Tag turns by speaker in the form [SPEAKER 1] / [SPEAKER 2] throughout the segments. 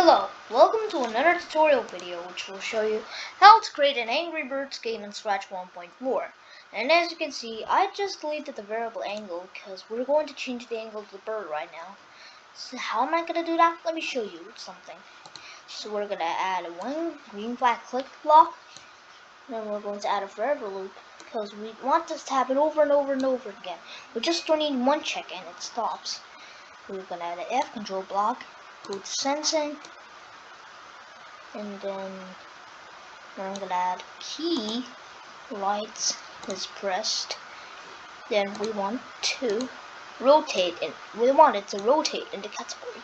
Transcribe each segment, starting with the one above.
[SPEAKER 1] Hello, welcome to another tutorial video which will show you how to create an Angry Birds game in Scratch 1.4. And as you can see, I just deleted the variable angle because we're going to change the angle of the bird right now. So how am I going to do that? Let me show you something. So we're going to add one green flag click block, and then we're going to add a forever loop because we want this to happen over and over and over again. We just don't need one check and it stops. We're going to add an F control block. Go to sensing, and then I'm gonna add key lights is pressed. Then we want to rotate it. We want it to rotate in the category.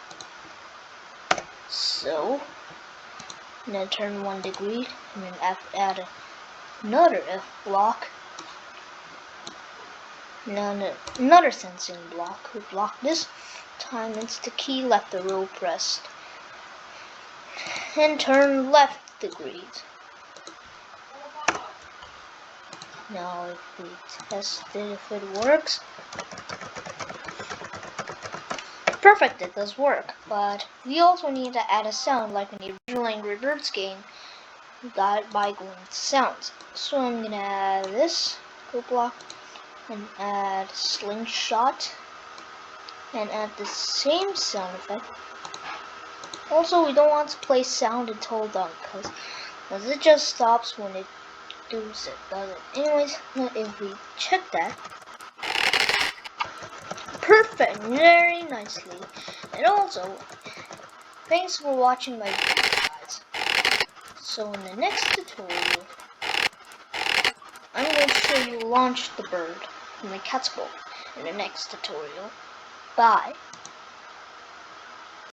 [SPEAKER 1] So then turn 1 degree, and then add another F block. Another sensing block. We block this time it's the key left arrow pressed, and turn left degrees. Now if we test it if it works, perfect, it does work. But we also need to add a sound like in the original Angry Birds game. We got it by going to sounds. So I'm gonna add this go block and add slingshot and add the same sound effect. Also, we don't want to play sound until done because it just stops when it does it. Anyways, if we check that, perfect, very nicely. And also, thanks for watching my video, guys. So in the next tutorial, I'm going to show you launch the bird from the cat's bowl in the next tutorial. Bye.